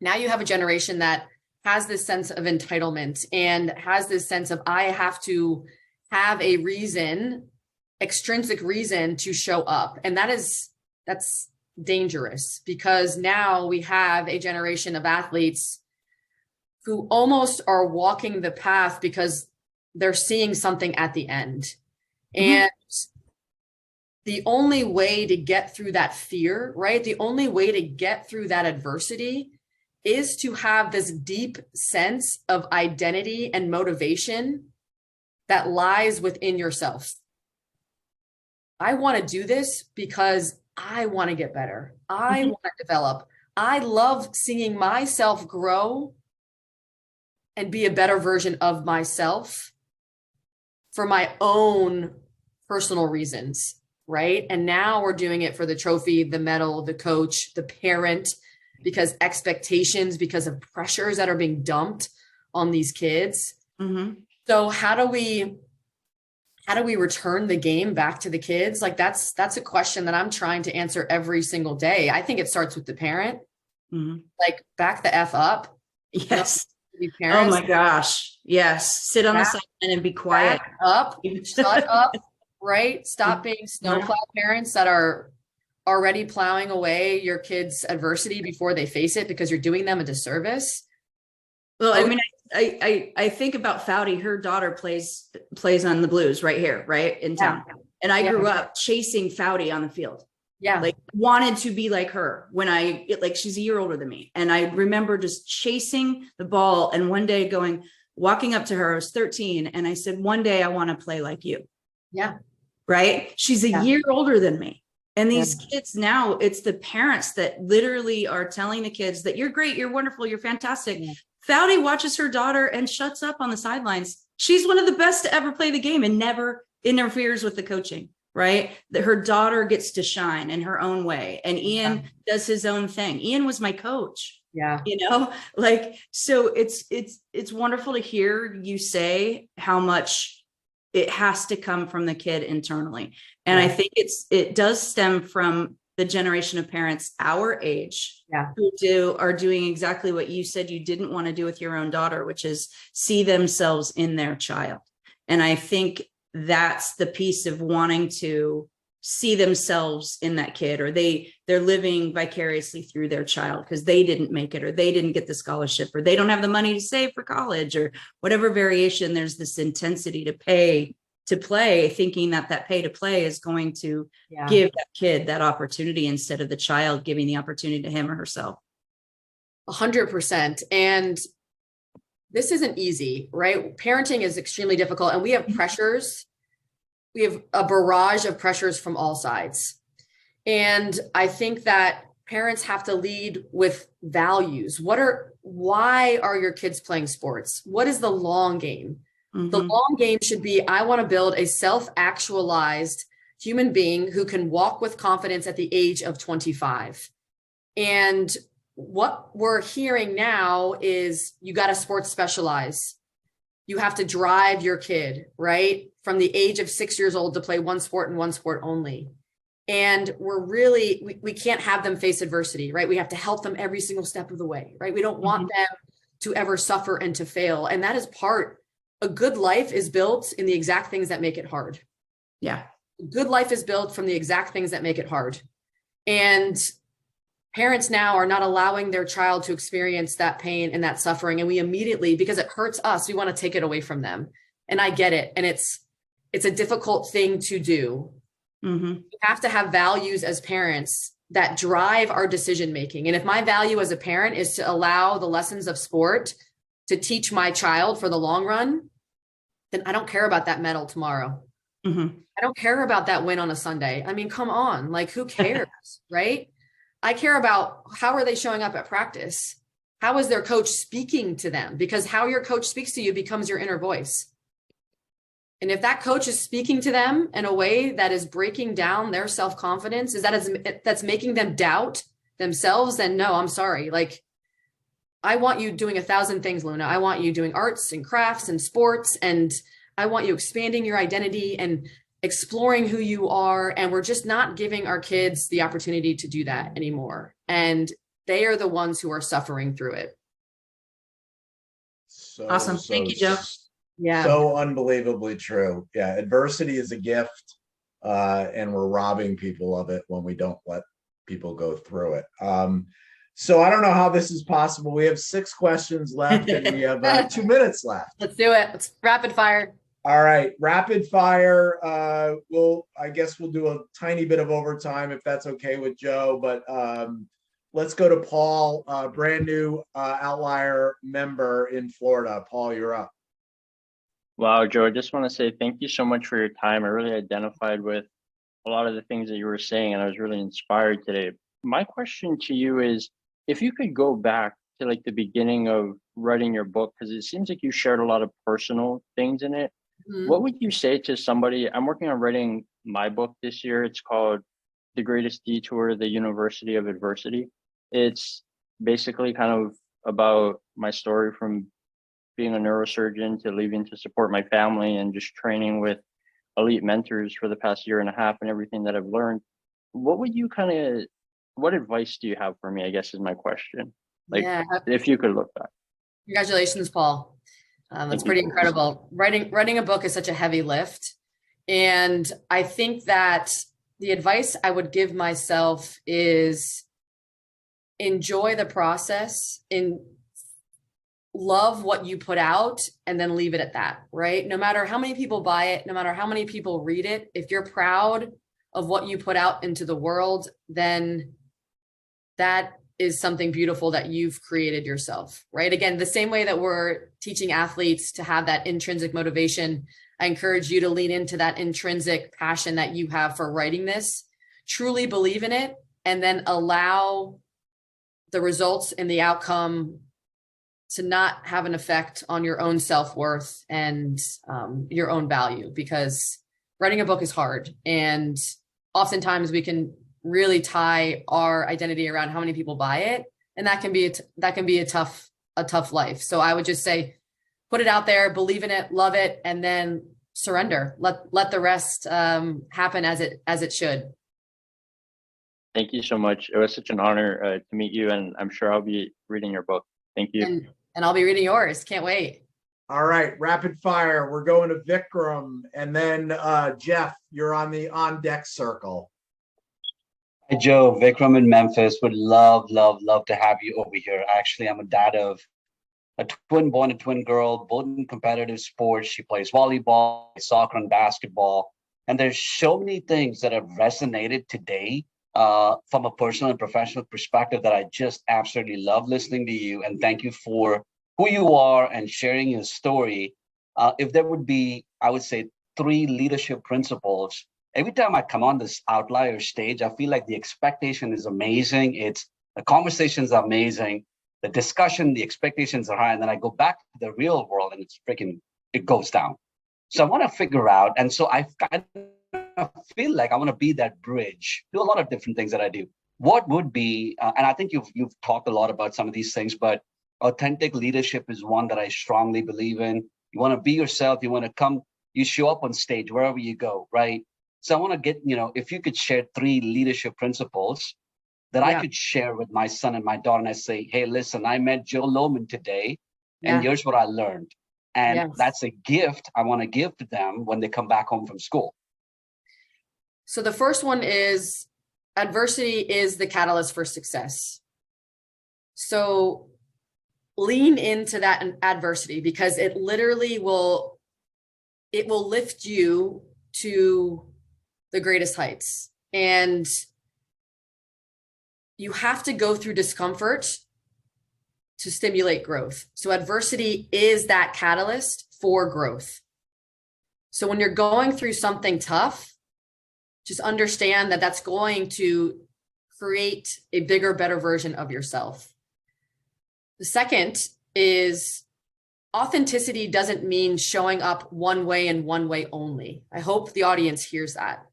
now you have a generation that has this sense of entitlement and has this sense of, I have to have a reason, extrinsic reason to show up. And that's dangerous, because now we have a generation of athletes who almost are walking the path because they're seeing something at the end. And the only way to get through that fear, right? The only way to get through that adversity is to have this deep sense of identity and motivation that lies within yourself. I want to do this because I want to get better. I want to develop. I love seeing myself grow and be a better version of myself for my own personal reasons, right? And now we're doing it for the trophy, the medal, the coach, the parent, because expectations, because of pressures that are being dumped on these kids. So how do we return the game back to the kids? Like that's a question that I'm trying to answer every single day. I think it starts with the parent, like back the F up. Yes. Oh my gosh. Yes. Sit on the sideline and be quiet. Back up, shut up, right? Stop being snowplow parents that are already plowing away your kids' adversity before they face it because you're doing them a disservice. Well, I mean, I think about Foudy. Her daughter plays on the Blues right here, right in town. And I grew up chasing Foudy on the field. Yeah. Like wanted to be like her when she's a year older than me. And I remember just chasing the ball. And one day walking up to her, I was 13. And I said, one day I want to play like you. Yeah. Right. She's a year older than me. And these kids now, it's the parents that literally are telling the kids that you're great, you're wonderful, you're fantastic. Yeah. Foudy watches her daughter and shuts up on the sidelines. She's one of the best to ever play the game and never interferes with the coaching, right? That her daughter gets to shine in her own way. And Ian does his own thing. Ian was my coach. Yeah. So it's wonderful to hear you say how much it has to come from the kid internally. And I think it does stem from the generation of parents our age who are doing exactly what you said you didn't want to do with your own daughter, which is see themselves in their child. And I think that's the piece of wanting to see themselves in that kid, or they're living vicariously through their child because they didn't make it, or they didn't get the scholarship, or they don't have the money to save for college, or whatever variation. There's this intensity to pay to play, thinking that pay to play is going to give that kid that opportunity instead of the child giving the opportunity to him or herself. 100%. And this isn't easy, right? Parenting is extremely difficult, and we have pressures. We have a barrage of pressures from all sides. And I think that parents have to lead with values. Why are your kids playing sports? What is the long game? The long game should be, I want to build a self-actualized human being who can walk with confidence at the age of 25. And what we're hearing now is you got to sports specialize. You have to drive your kid, right? From the age of 6 years old to play one sport and one sport only. And we can't have them face adversity, right? We have to help them every single step of the way, right? We don't want them to ever suffer and to fail. And that is a good life is built in the exact things that make it hard. Yeah. A good life is built from the exact things that make it hard. And parents now are not allowing their child to experience that pain and that suffering. And we immediately, because it hurts us, we want to take it away from them. And I get it. And it's a difficult thing to do. We have to have values as parents that drive our decision-making. And if my value as a parent is to allow the lessons of sport to teach my child for the long run, then I don't care about that medal tomorrow. I don't care about that win on a Sunday. I mean, come on, like who cares, right? I care about how are they showing up at practice? How is their coach speaking to them? Because how your coach speaks to you becomes your inner voice. And if that coach is speaking to them in a way that is breaking down their self-confidence, that's making them doubt themselves, then no, I'm sorry. Like I want you doing 1,000 things, Luna. I want you doing arts and crafts and sports, and I want you expanding your identity and exploring who you are. And we're just not giving our kids the opportunity to do that anymore. And they are the ones who are suffering through it. Awesome. Thank you, Joe. Yeah. So unbelievably true. Yeah. Adversity is a gift. And we're robbing people of it when we don't let people go through it. So I don't know how this is possible. We have 6 questions left and we have 2 minutes left. Let's do it. Let's rapid fire. All right, rapid fire. I guess we'll do a tiny bit of overtime if that's okay with Joe, but let's go to Paul, brand new Outlier member in Florida. Paul, you're up. Wow, Joe, I just want to say thank you so much for your time. I really identified with a lot of the things that you were saying, and I was really inspired today. My question to you is, if you could go back to like the beginning of writing your book, because it seems like you shared a lot of personal things in it. What would you say to somebody? I'm working on writing my book this year. It's called The Greatest Detour, The University of Adversity. It's basically kind of about my story from being a neurosurgeon to leaving to support my family and just training with elite mentors for the past year and a half and everything that I've learned. What would you what advice do you have for me, I guess is my question. Like, yeah, if you could look back. Congratulations, Paul. That's pretty incredible. Writing a book is such a heavy lift. And I think that the advice I would give myself is enjoy the process, love what you put out, and then leave it at that, right? No matter how many people buy it, no matter how many people read it, if you're proud of what you put out into the world, then that is something beautiful that you've created yourself, right? Again, the same way that we're teaching athletes to have that intrinsic motivation, I encourage you to lean into that intrinsic passion that you have for writing this, truly believe in it, and then allow the results and the outcome to not have an effect on your own self-worth and your own value, because writing a book is hard. And oftentimes we can really tie our identity around how many people buy it. And that can be a tough life. So I would just say, put it out there, believe in it, love it, and then surrender. Let the rest happen as it should. Thank you so much. It was such an honor to meet you, and I'm sure I'll be reading your book. Thank you. And I'll be reading yours. Can't wait. All right, rapid fire. We're going to Vikram, and then Jeff, you're on the on deck circle. Hi, Joe. Vikram in Memphis. Would love to have you over here. Actually, I'm a dad of a twin boy and a twin girl, both in competitive sports. She plays volleyball, soccer, and basketball. And there's so many things that have resonated today from a personal and professional perspective that I just absolutely love listening to you. And thank you for who you are and sharing your story. If there would be, I would say, 3 leadership principles. Every time I come on this Outlier stage, I feel like the expectation is amazing. The conversations are amazing. The discussion, the expectations are high. And then I go back to the real world and it goes down. So I want to figure out. And so I kind of feel like I want to be that bridge, do a lot of different things that I do. What would be, and I think you've talked a lot about some of these things, but authentic leadership is one that I strongly believe in. You want to be yourself. You want to come, you show up on stage wherever you go, right? So I want to get, if you could share 3 leadership principles that I could share with my son and my daughter, and I say, hey, listen, I met Joe Lohman today, and here's what I learned. And that's a gift I want to give to them when they come back home from school. So the first one is adversity is the catalyst for success. So lean into that adversity, because it literally will lift you to the greatest heights. And you have to go through discomfort to stimulate growth. So adversity is that catalyst for growth. So when you're going through something tough, just understand that that's going to create a bigger, better version of yourself. The second is authenticity doesn't mean showing up one way and one way only. I hope the audience hears that.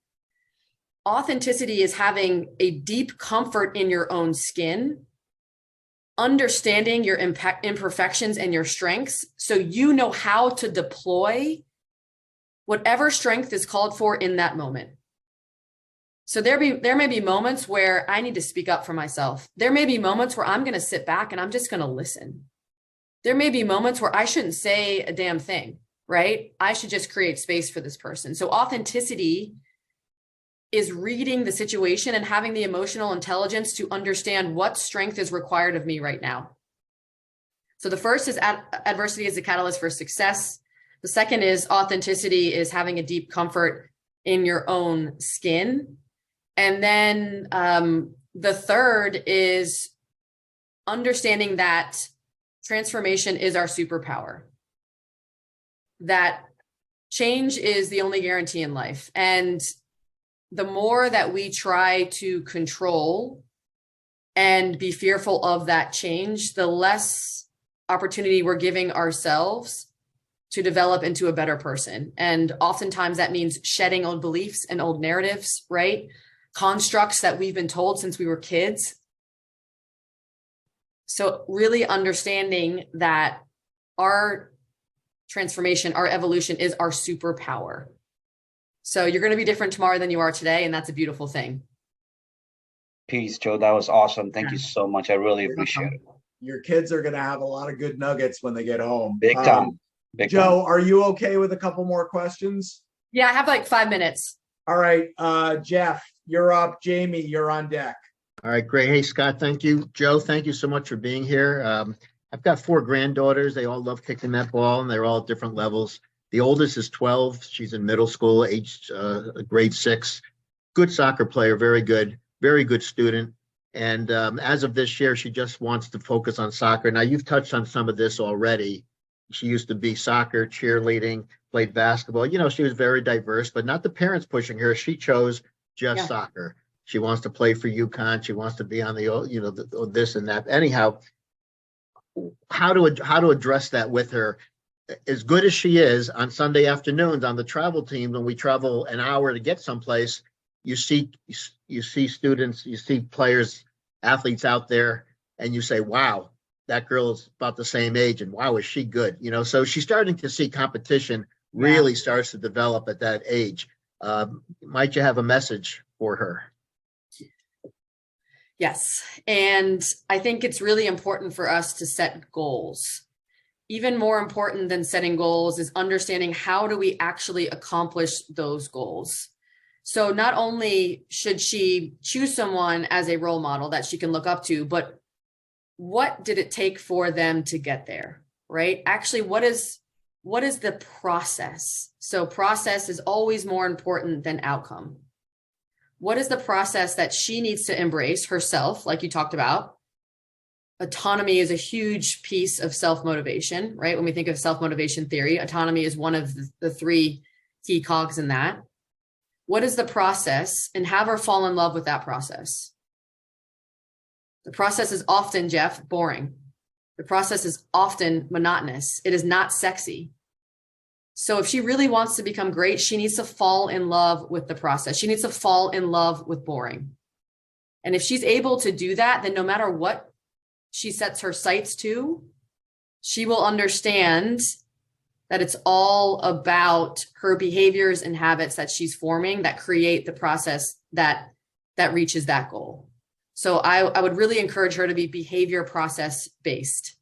Authenticity is having a deep comfort in your own skin understanding your imperfections and your strengths, so you know how to deploy whatever strength is called for in that moment. So there may be moments where I need to speak up for myself. There may be moments where I'm going to sit back and I'm just going to listen. There may be moments where I shouldn't say a damn thing, right? I should just create space for this person. So authenticity is reading the situation and having the emotional intelligence to understand what strength is required of me right now. So the first is adversity is a catalyst for success. The second is authenticity is having a deep comfort in your own skin. And then the third is understanding that transformation is our superpower, that change is the only guarantee in life. And the more that we try to control and be fearful of that change, the less opportunity we're giving ourselves to develop into a better person. And oftentimes that means shedding old beliefs and old narratives, right? Constructs that we've been told since we were kids. So really understanding that our transformation, our evolution is our superpower. So you're going to be different tomorrow than you are today. And that's a beautiful thing. Peace, Joe. That was awesome. Thank you so much. I really appreciate it. Your kids are going to have a lot of good nuggets when they get home. Big time. Big Joe, time. are you okay with a couple more questions? Yeah, I have like 5 minutes. All right. Jeff, you're up. Jamie, you're on deck. All right, great. Hey, Scott, thank you. Joe, thank you so much for being here. I've got 4 granddaughters. They all love kicking that ball, and they're all at different levels. The oldest is 12. She's in middle school, age grade 6. Good soccer player, very good student. And as of this year, she just wants to focus on soccer. Now, you've touched on some of this already. She used to be soccer, cheerleading, played basketball. You know, she was very diverse, but not the parents pushing her. She chose just soccer. She wants to play for UConn. She wants to be on the, this and that. Anyhow, how to address that with her? As good as she is on Sunday afternoons on the travel team, when we travel an hour to get someplace, you see students, you see players, athletes out there, and you say, wow, that girl is about the same age, and wow, is she good? You know, so she's starting to see competition really starts to develop at that age. Might you have a message for her? Yes. And I think it's really important for us to set goals. Even more important than setting goals is understanding how do we actually accomplish those goals. So not only should she choose someone as a role model that she can look up to, but what did it take for them to get there, right? Actually, what is the process? So process is always more important than outcome. What is the process that she needs to embrace herself, like you talked about? Autonomy is a huge piece of self-motivation, right? When we think of self-motivation theory, autonomy is one of the 3 key cogs in that. What is the process? And have her fall in love with that process. The process is often, Jeff, boring. The process is often monotonous. It is not sexy. So if she really wants to become great, she needs to fall in love with the process. She needs to fall in love with boring. And if she's able to do that, then no matter what she sets her sights to, she will understand that it's all about her behaviors and habits that she's forming that create the process that reaches that goal. So I would really encourage her to be behavior process based.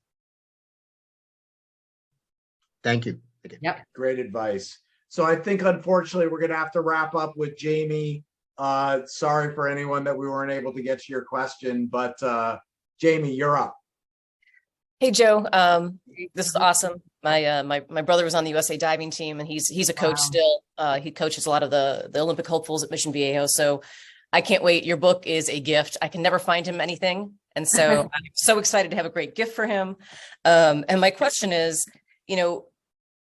Thank you. Yep. Great advice. So I think, unfortunately, we're going to have to wrap up with Jamie. Sorry for anyone that we weren't able to get to your question, but Jamie, you're up. Hey, Joe. This is awesome. My brother was on the USA diving team, and he's a coach still. He coaches a lot of the Olympic hopefuls at Mission Viejo. So I can't wait. Your book is a gift. I can never find him anything. And so I'm so excited to have a great gift for him. And my question is, you know,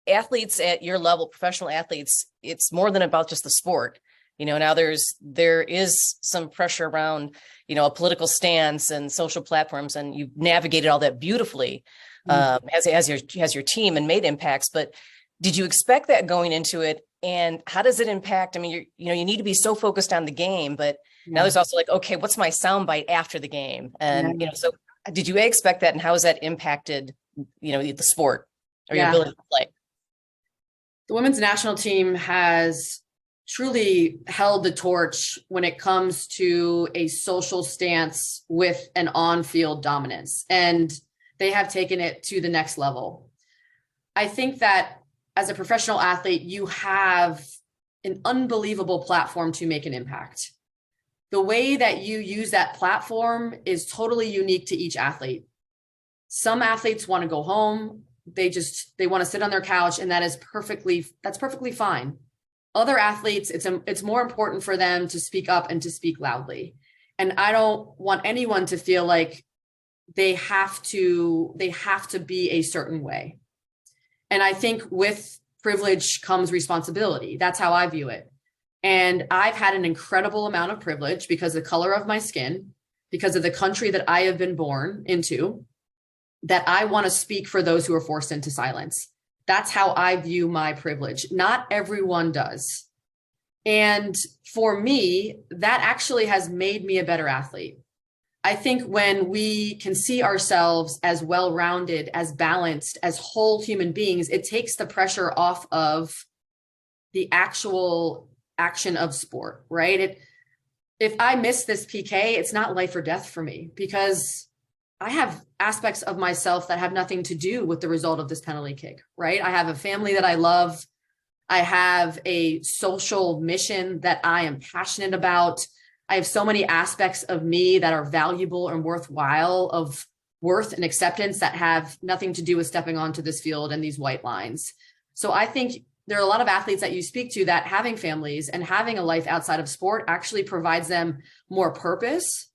athletes at your level, professional athletes, it's more than about just the sport. You know, now there is some pressure around, you know, a political stance and social platforms, and you've navigated all that beautifully as your team and made impacts. But did you expect that going into it? And how does it impact? I mean, you need to be so focused on the game, but now there's also like, okay, what's my soundbite after the game? And, you know, so did you expect that, and how has that impacted, the sport or your Yeah. ability to play? The women's national team has truly held the torch when it comes to a social stance with an on-field dominance, and they have taken it to the next level. I think that as a professional athlete, you have an unbelievable platform to make an impact. The way that you use that platform is totally unique to each athlete. Some athletes want to go home. They want to sit on their couch, and that's perfectly fine. Other athletes, it's more important for them to speak up and to speak loudly. And I don't want anyone to feel like they have to be a certain way. And I think with privilege comes responsibility. That's how I view it. And I've had an incredible amount of privilege because of the color of my skin, because of the country that I have been born into, that I want to speak for those who are forced into silence. That's how I view my privilege. Not everyone does. And for me, that actually has made me a better athlete. I think when we can see ourselves as well-rounded, as balanced, as whole human beings, it takes the pressure off of the actual action of sport, right? If I miss this PK, it's not life or death for me, because I have aspects of myself that have nothing to do with the result of this penalty kick, right? I have a family that I love. I have a social mission that I am passionate about. I have so many aspects of me that are valuable and worthwhile, of worth and acceptance, that have nothing to do with stepping onto this field and these white lines. So I think there are a lot of athletes that you speak to that having families and having a life outside of sport actually provides them more purpose,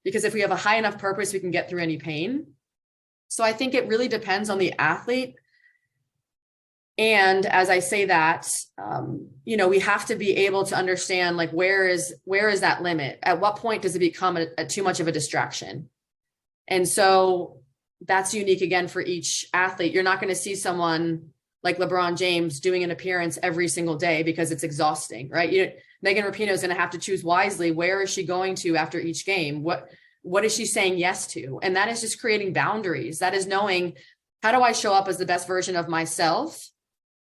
because if we have a high enough purpose, we can get through any pain. So I think it really depends on the athlete. And as I say that, we have to be able to understand, like, where is that limit? At what point does it become a too much of a distraction? And so that's unique again for each athlete. You're not going to see someone like LeBron James doing an appearance every single day because it's exhausting, right? Megan Rapinoe is going to have to choose wisely. Where is she going to after each game? What is she saying yes to? And that is just creating boundaries. That is knowing, how do I show up as the best version of myself?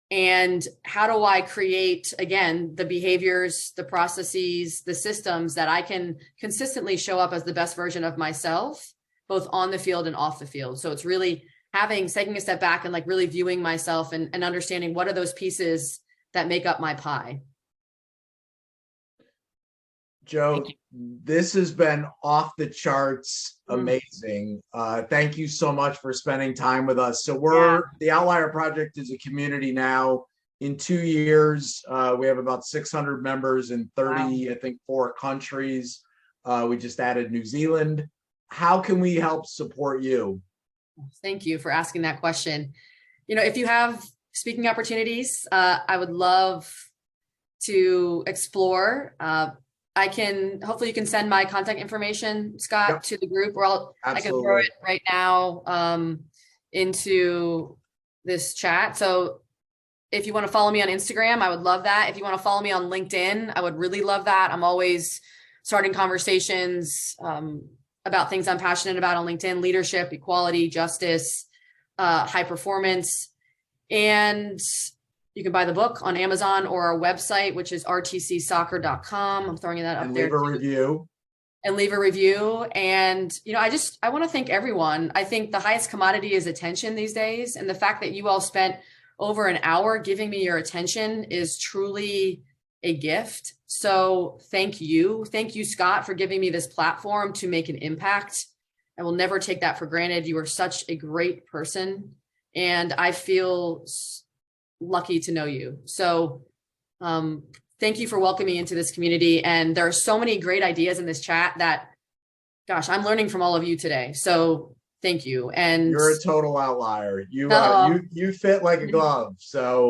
And how do I create, again, the behaviors, the processes, the systems that I can consistently show up as the best version of myself, both on the field and off the field. So it's really taking a step back and like really viewing myself and understanding what are those pieces that make up my pie. Joe, this has been off the charts amazing. Thank you so much for spending time with us. So the Outlier Project is a community now. In 2 years, we have about 600 members in 30, wow, I think 4 countries. We just added New Zealand. How can we help support you? Thank you for asking that question. If you have speaking opportunities, I would love to explore. Hopefully you can send my contact information, Scott, to the group, or I can throw it right now into this chat. So if you want to follow me on Instagram, I would love that. If you want to follow me on LinkedIn, I would really love that. I'm always starting conversations about things I'm passionate about on LinkedIn: leadership, equality, justice, high performance. And you can buy the book on Amazon or our website, which is rtcsoccer.com. I'm throwing that up there. Leave a review. And leave a review. And, I want to thank everyone. I think the highest commodity is attention these days. And the fact that you all spent over an hour giving me your attention is truly a gift. So thank you. Thank you, Scott, for giving me this platform to make an impact. I will never take that for granted. You are such a great person, and I feel lucky to know you. So thank you for welcoming me into this community. And there are so many great ideas in this chat that, gosh, I'm learning from all of you today. So thank you. And you're a total outlier. You fit like a glove. So